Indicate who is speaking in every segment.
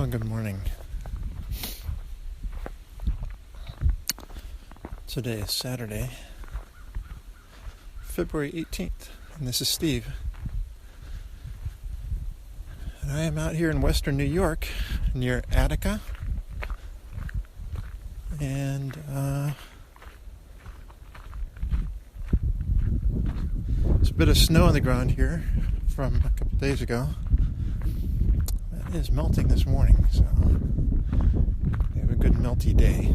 Speaker 1: Well, good morning. Today is Saturday, February 18th, and this is Steve. And I am out here in western New York, near Attica. And there's a bit of snow on the ground here from a couple days ago. It is melting this morning, so we have a good melty day.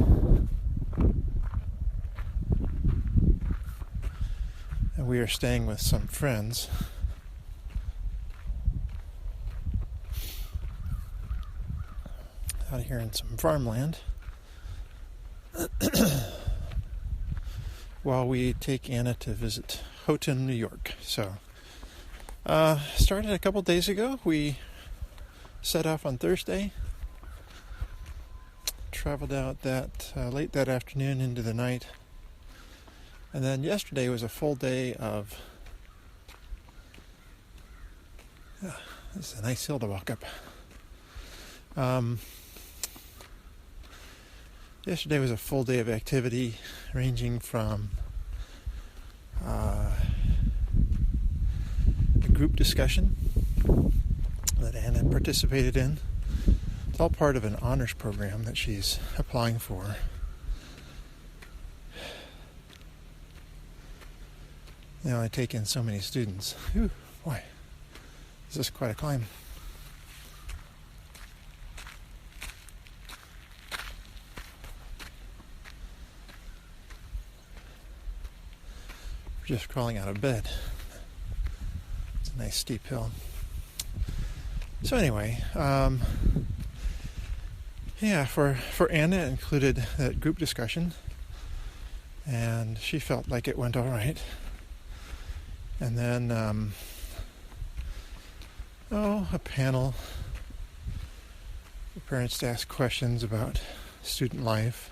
Speaker 1: And we are staying with some friends. Out here in some farmland. While we take Anna to visit Houghton, New York. So, started a couple days ago. We set off on Thursday. Traveled out late that afternoon into the night. And then yesterday was a full day of... this is a nice hill to walk up. Yesterday was a full day of activity, ranging from a group discussion that Anna participated in. It's all part of an honors program that she's applying for. They only take in so many students. Whew, boy, this is quite a climb. Just crawling out of bed. It's a nice steep hill. So anyway, for Anna it included that group discussion, and she felt like it went all right. And then, a panel for parents to ask questions about student life.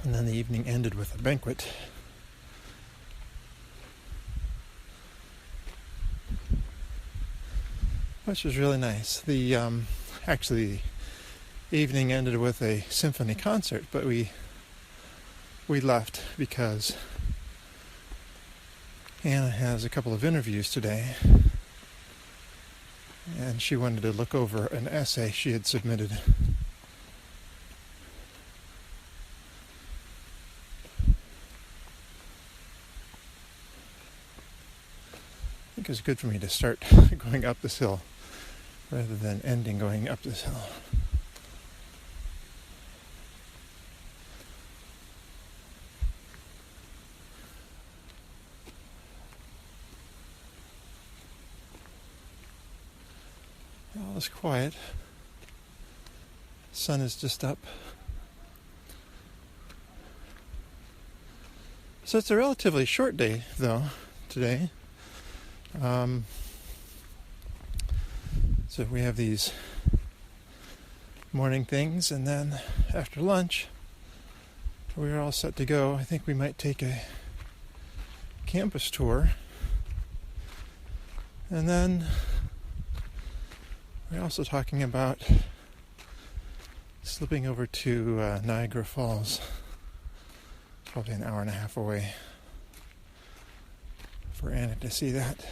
Speaker 1: And then the evening ended with a banquet. Which was really nice. The evening ended with a symphony concert, but we left because Anna has a couple of interviews today, and she wanted to look over an essay she had submitted. I think it was good for me to start going up this hill rather than ending going up this hill. All is quiet. Sun is just up. So it's a relatively short day, though, today. So we have these morning things, and then after lunch, we're all set to go. I think we might take a campus tour, and then we're also talking about slipping over to Niagara Falls, probably an hour and a half away, for Anna to see that.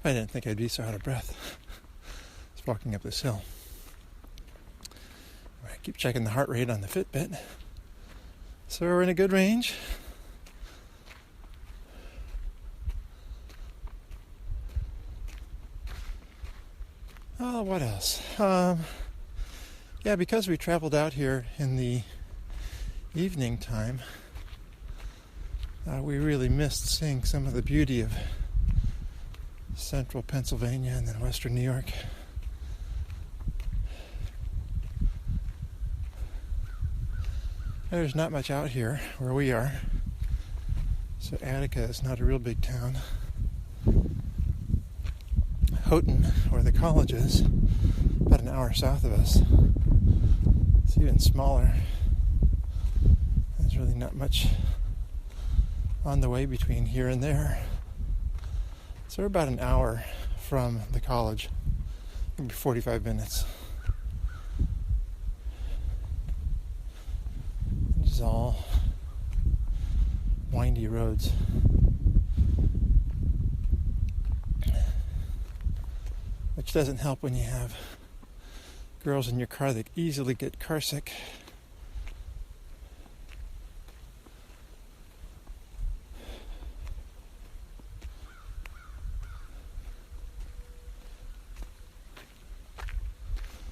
Speaker 1: I didn't think I'd be so out of breath just walking up this hill. I keep checking the heart rate on the Fitbit. So we're in a good range. Oh, what else? Because we traveled out here in the evening time, we really missed seeing some of the beauty of central Pennsylvania and then western New York. There's not much out here where we are. So Attica is not a real big town. Houghton, where the college is, about an hour south of us. It's even smaller. There's really not much on the way between here and there. So we're about an hour from the college, maybe 45 minutes. This is all windy roads. Which doesn't help when you have girls in your car that easily get car sick.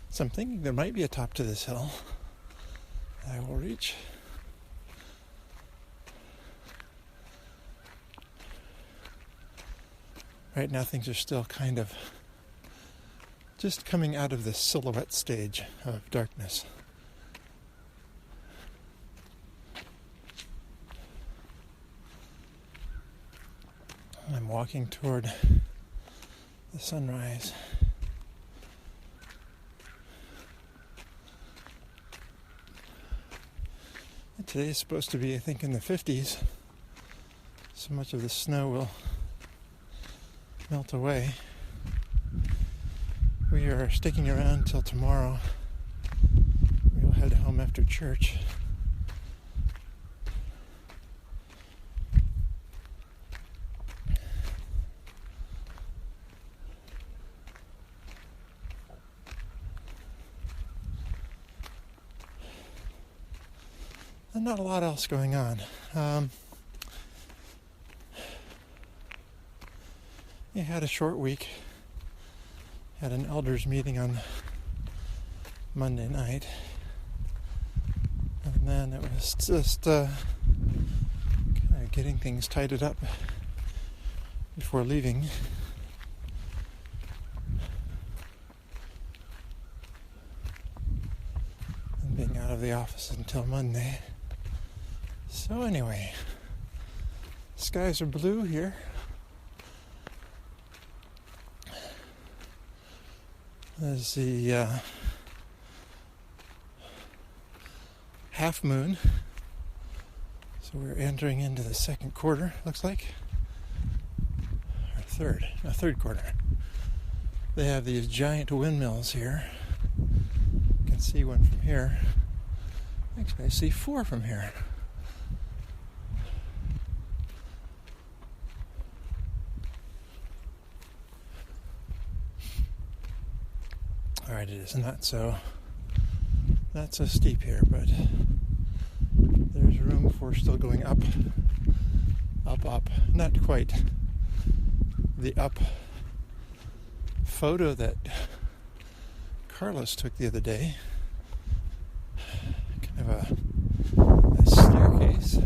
Speaker 1: So I'm thinking there might be a top to this hill that I will reach. Right now things are still kind of just coming out of the silhouette stage of darkness. I'm walking toward the sunrise. And today is supposed to be, I think, in the 50s. So much of the snow will melt away. We are sticking around till tomorrow. We'll head home after church. And not a lot else going on. You had a short week. Had an elders meeting on Monday night, and then it was just kind of getting things tidied up before leaving. And being out of the office until Monday. So anyway, skies are blue here. There's the half moon. So we're entering into the second quarter, looks like. Or third quarter. They have these giant windmills here. You can see one from here. Actually, I see 4 from here. Alright, it is not so steep here, but there's room for still going up. Not quite the up photo that Carlos took the other day. Kind of a staircase. I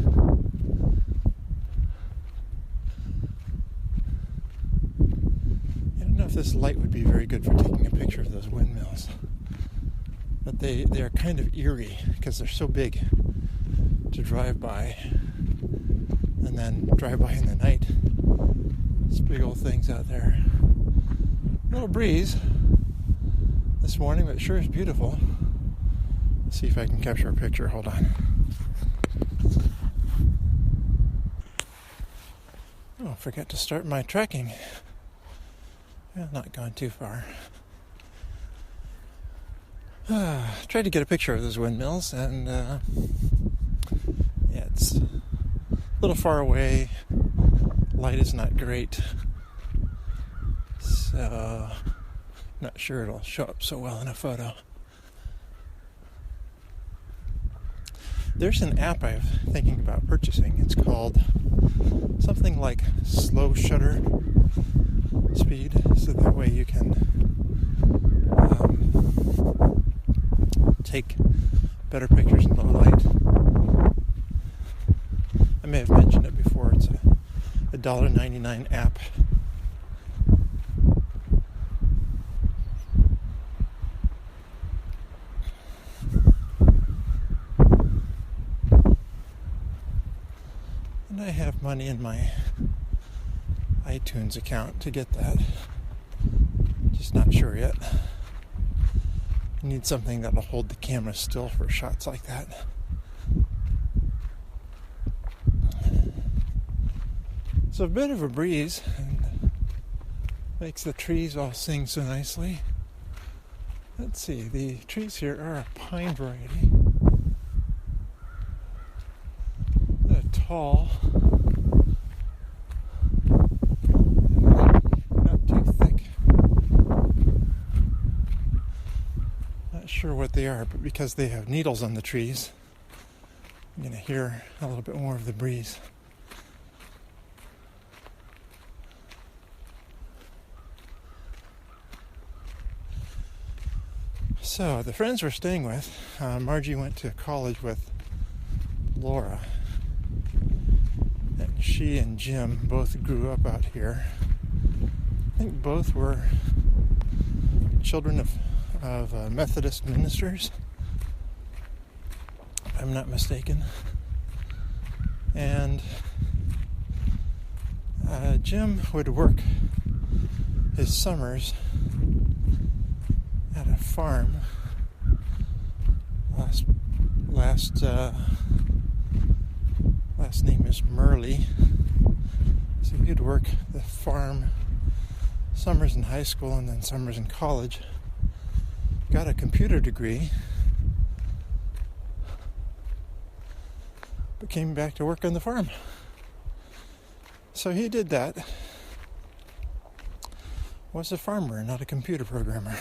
Speaker 1: don't know if this light would be very good for taking a picture of those windmills, but they are kind of eerie because they're so big to drive by, and then drive by in the night. These big old things out there. A little breeze this morning, but it sure is beautiful. Let's see if I can capture a picture. Hold on. Oh, forgot to start my tracking. Well, not gone too far. Tried to get a picture of those windmills, and yeah, it's a little far away. Light is not great, so not sure it'll show up so well in a photo. There's an app I'm thinking about purchasing. It's called something like slow shutter speed, so that way you can take better pictures in low light. I may have mentioned it before. It's a $1.99 app. money in my iTunes account to get that. Just not sure yet. I need something that'll hold the camera still for shots like that. It's a bit of a breeze and makes the trees all sing so nicely. Let's see, the trees here are a pine variety. They're tall. Not too thick. Not sure what they are, but because they have needles on the trees, I'm going to hear a little bit more of the breeze. So, the friends we're staying with, Margie went to college with Laura. And she and Jim both grew up out here. I think both were children of Methodist ministers, if I'm not mistaken. And Jim would work his summers at a farm. Last name is Murley. So he'd work the farm summers in high school and then summers in college. Got a computer degree, but came back to work on the farm. So he did that. Was a farmer, not a computer programmer.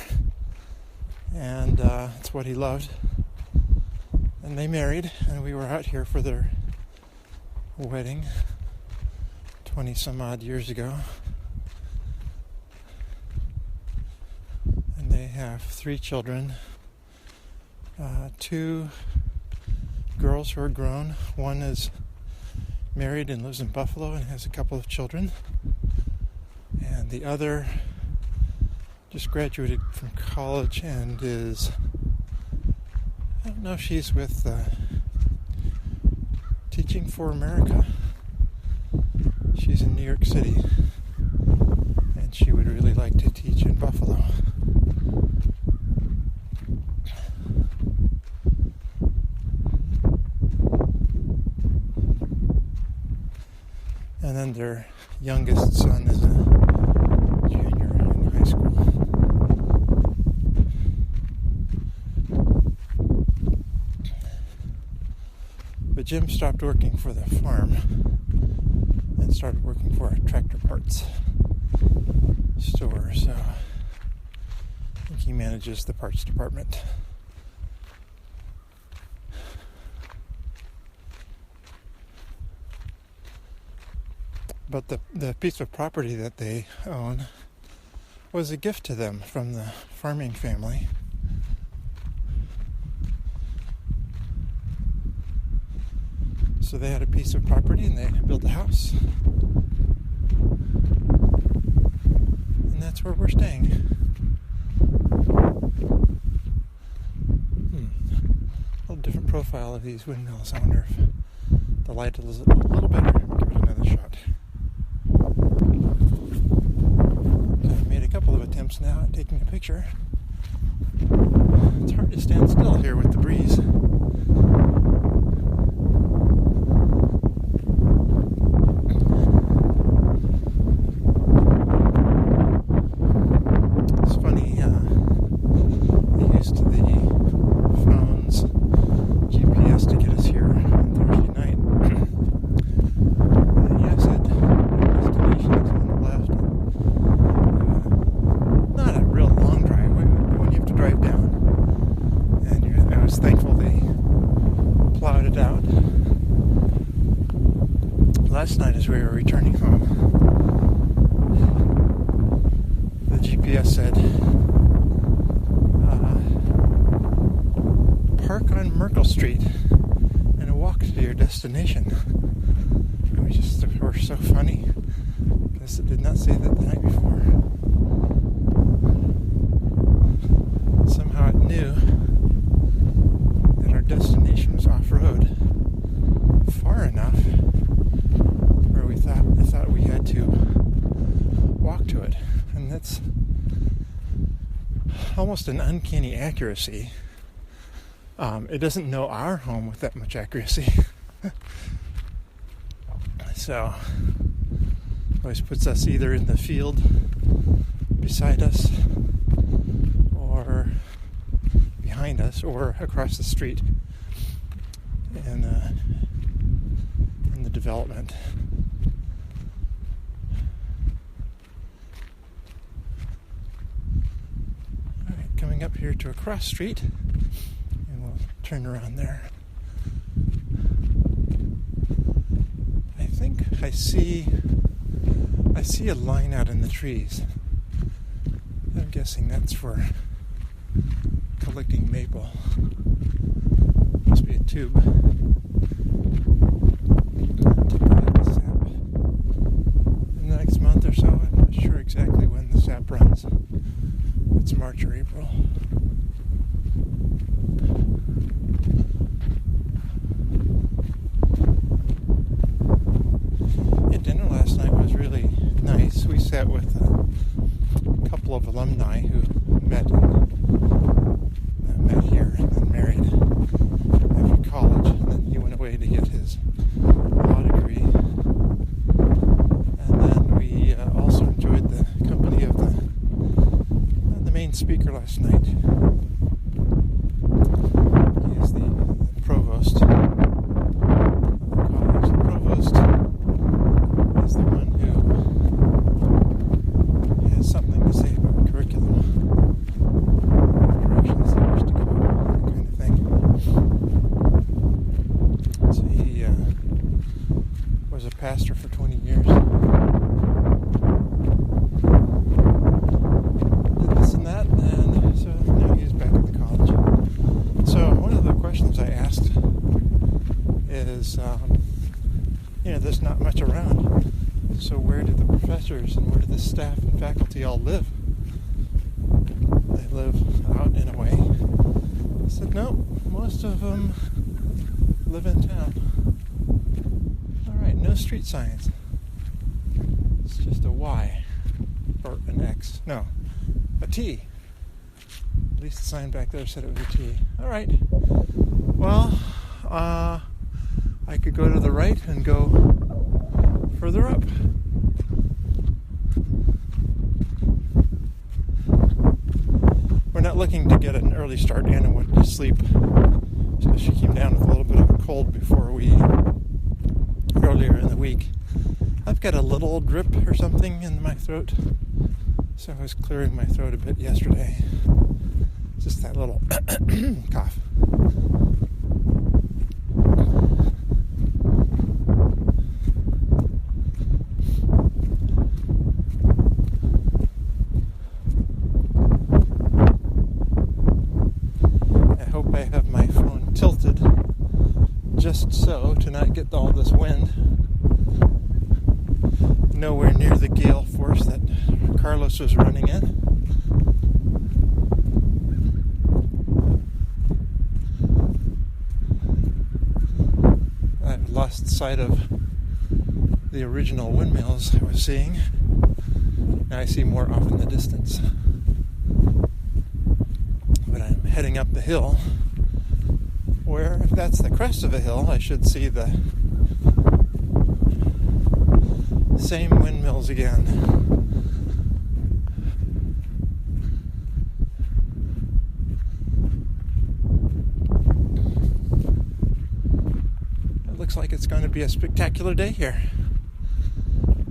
Speaker 1: And it's what he loved. And they married, and we were out here for their wedding 20 some odd years ago. And they have 3 children, 2 girls who are grown. One is married and lives in Buffalo and has a couple of children. And the other just graduated from college and is, I don't know if she's with Teaching for America. She's in New York City, and she would really like to teach in Buffalo. And then their youngest son is a junior in high school. But Jim stopped working for the farm and started working for a tractor parts store. So I think he manages the parts department. But the piece of property that they own was a gift to them from the farming family. So they had a piece of property and they built a house. And that's where we're staying. A little different profile of these windmills. I wonder if the light is a little better. Give it another shot. I've made a couple of attempts now at taking a picture. It's hard to stand still here with the breeze. Last night as we were returning home, the GPS said, park on Merkle Street and walk to your destination. And we just were so funny because it did not say that the night before. Somehow it knew that our destination was off-road far enough and it's almost an uncanny accuracy. It doesn't know our home with that much accuracy. So always puts us either in the field beside us or behind us or across the street in the development. Alright, coming up here to a cross street, and we'll turn around there. I think I see a line out in the trees. I'm guessing that's for collecting maple. Must be a tube. In the next month or so, I'm not sure exactly when the sap runs. It's March or April. Yeah, dinner last night was really nice. We sat with a couple of alumni who met here and then married after college, and then he went away to get his law degree. And then we also enjoyed the company of the main speaker last night. He is the provost of the college. The provost is the one who has something to say about curriculum, directions they wish to go, that kind of thing. So he was a pastor for 20 years. Did this and that, and so now he's back at the college. So one of the questions I asked is, there's not much around. So where do the professors and where do the staff and faculty all live? They live out in a way. I said, no, most of them live in town. Alright, no street signs. It's just a Y or an X. No, a T. At least the sign back there said it was a T. Alright. Well, I could go to the right and go further up. We're not looking to get an early start. Anna went to sleep, so she came down with a little bit of a cold earlier in the week. I've got a little drip or something in my throat, so I was clearing my throat a bit yesterday. Just that little cough. Just so to not get all this wind, nowhere near the gale force that Carlos was running in. I've lost sight of the original windmills I was seeing. Now I see more off in the distance, but I'm heading up the hill, where, if that's the crest of a hill, I should see the same windmills again. It looks like it's going to be a spectacular day here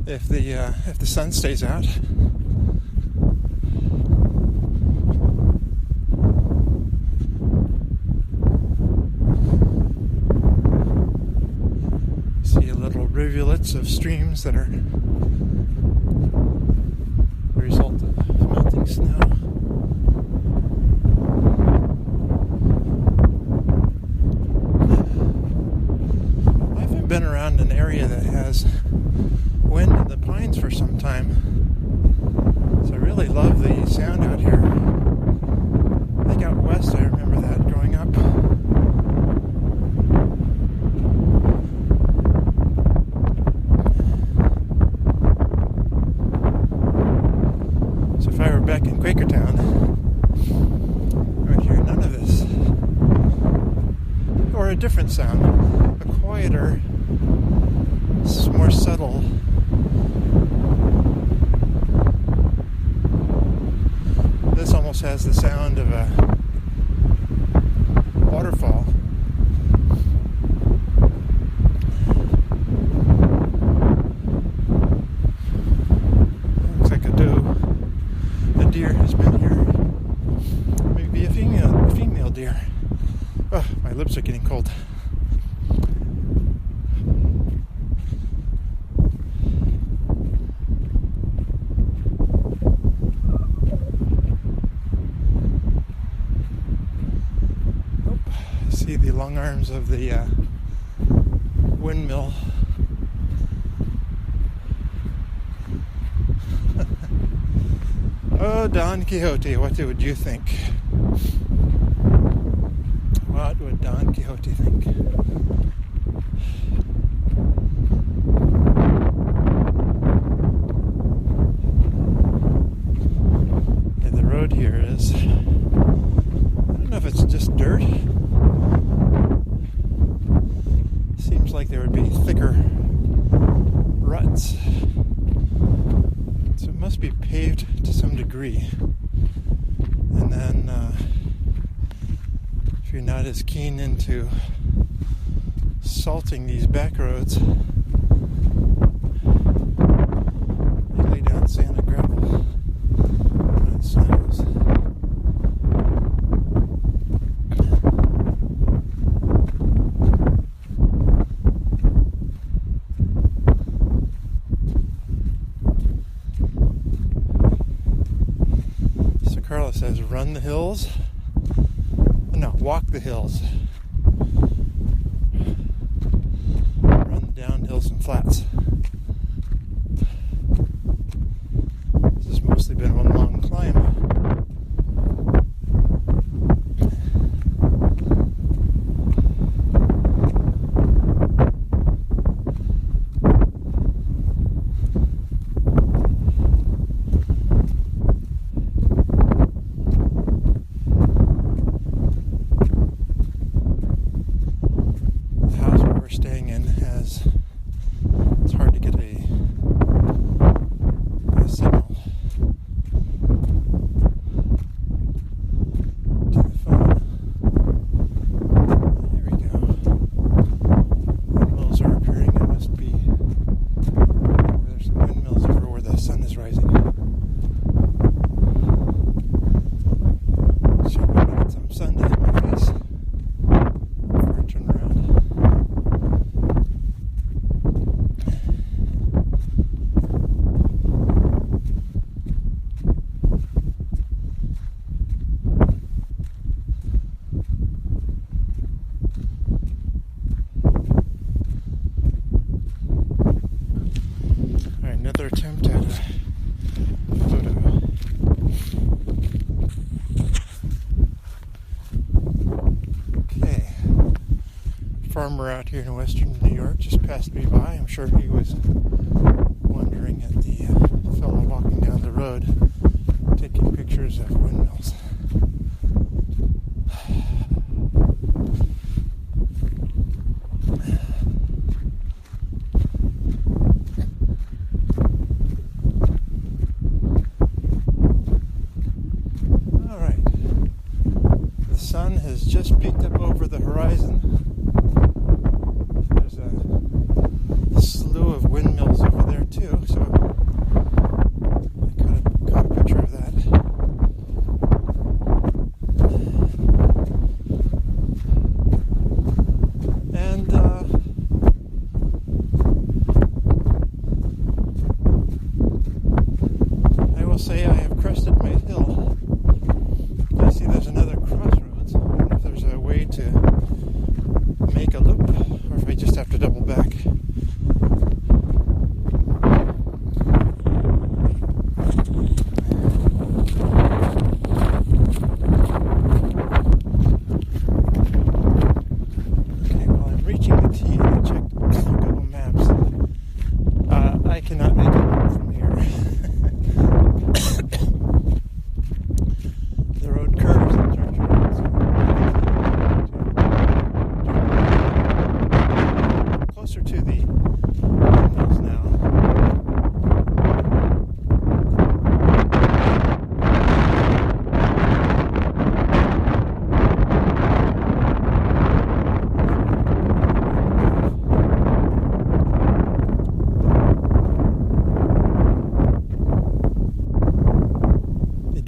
Speaker 1: if the sun stays out. Rivulets of streams that are the result of melting snow. I haven't been around an area that has wind in the pines for some time, so I really love the sound out here. I think out west I remember that growing up. So if I were back in Quakertown, I would hear none of this. Or a different sound, a quieter, more subtle. This almost has the sound of a waterfall. Looks like a doe. A deer has been here. Maybe a female deer. Oh, my lips are getting cold. See the long arms of the windmill. Oh, Don Quixote, what would you think? What would Don Quixote think? Yeah, the road here is, I don't know if it's just dirt. Seems like there would be thicker ruts. So it must be paved to some degree. And then if you're not as keen into salting these back roads, you lay down sand and gravel when it snows. Carla says, run the hills. No, walk the hills. Run the downhills and flats. This has mostly been one long climb. Staying in has, it's hard to get a signal to the phone. There we go. Windmills are appearing. It must be, there's some windmills over where the sun is rising. So I'm going to get some sun to hit my face before I turn around. Another attempt at a photo. Okay. Farmer out here in western New York just passed me by. I'm sure he was wondering at the fellow walking down the road taking pictures of windmills. The sun has just peeked up over the horizon. There's a slew of windmills over there too, so I caught a picture of that. And I will say I have crested my hill. I see there's another crossroads. I wonder if there's a way to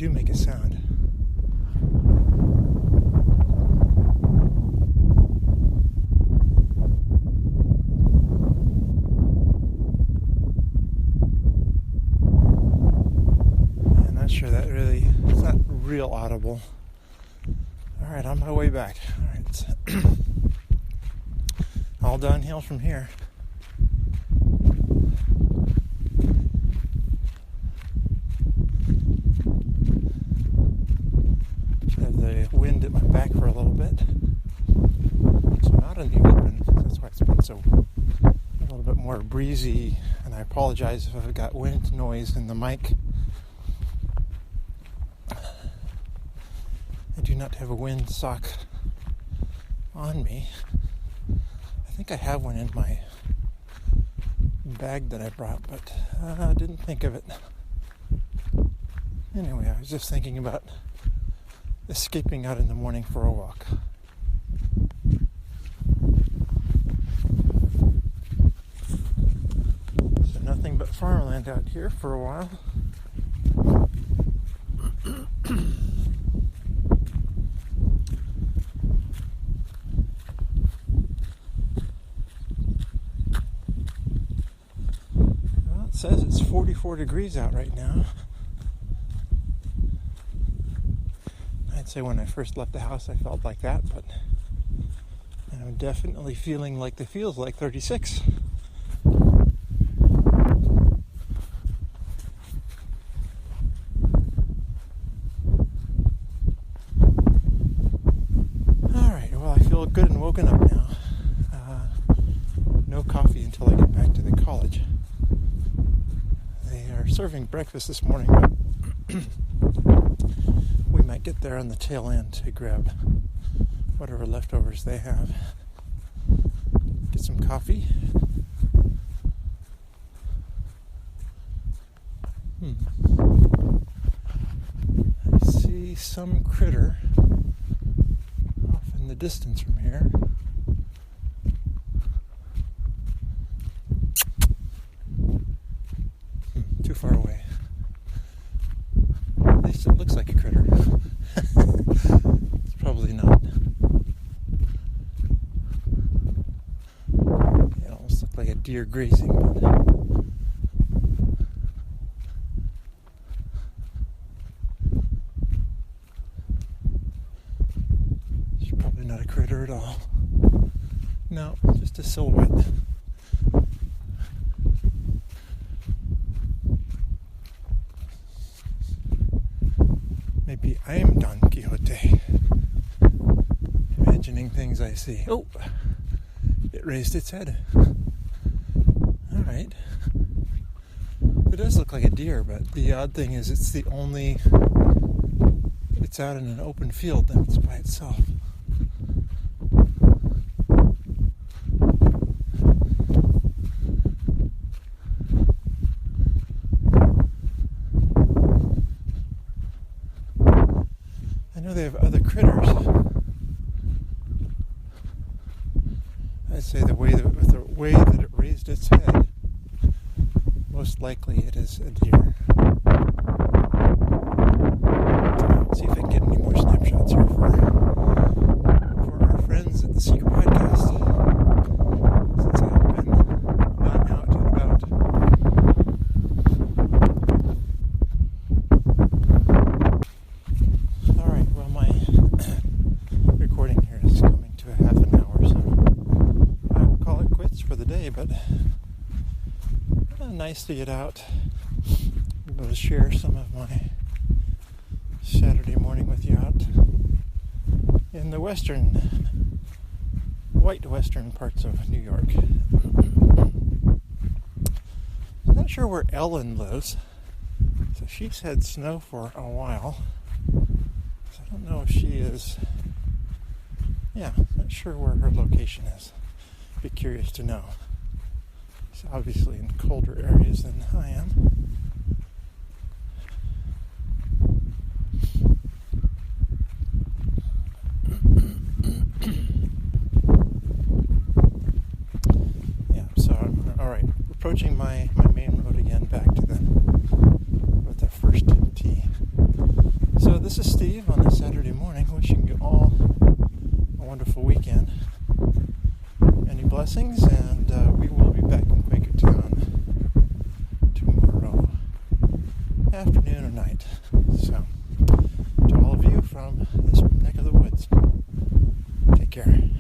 Speaker 1: do make a sound. I'm not sure that really, it's not real audible. Alright, on my way back. Alright, all downhill from here. Have the wind at my back for a little bit. So I'm out in the open. That's why it's been so a little bit more breezy. And I apologize if I've got wind noise in the mic. I do not have a wind sock on me. I think I have one in my bag that I brought, but I didn't think of it. Anyway, I was just thinking about escaping out in the morning for a walk. So nothing but farmland out here for a while. Well, it says it's 44 degrees out right now. I'd say when I first left the house I felt like that, but I'm definitely feeling like it feels like 36. Alright, well, I feel good and woken up now. No coffee until I get back to the college. They are serving breakfast this morning, but we might get there on the tail end to grab whatever leftovers they have. Get some coffee. I see some critter off in the distance from here. Too far away. At least it looks like a critter. It's probably not. It almost looked like a deer grazing, but it's probably not a critter at all. No, just a silhouette. Maybe I am Don Quixote, imagining things I see. Oh, it raised its head. Alright. It does look like a deer, but the odd thing is it's out in an open field, then it's by itself. I know they have other critters. I'd say the way that it raised its head, most likely it is a deer. Let's see if I can get any more snapshots here for our friends at the Spreaker podcast, since I have been not out and about. Alright, well, my recording here is coming to a half an hour, so I will call it quits for the day, but nice to get out, be able to share some of my Saturday morning with you out in the white western parts of New York. I'm not sure where Ellen lives, so she's had snow for a while, so I don't know if she is, not sure where her location is. Be curious to know. She's obviously in colder areas than I am. So I'm alright, approaching my main road again back to the first tee. this is Steve on a Saturday morning, wishing you all a wonderful weekend. Many blessings, and we will be back in Quakertown tomorrow afternoon or night. So, to all of you from this neck of the woods, take care.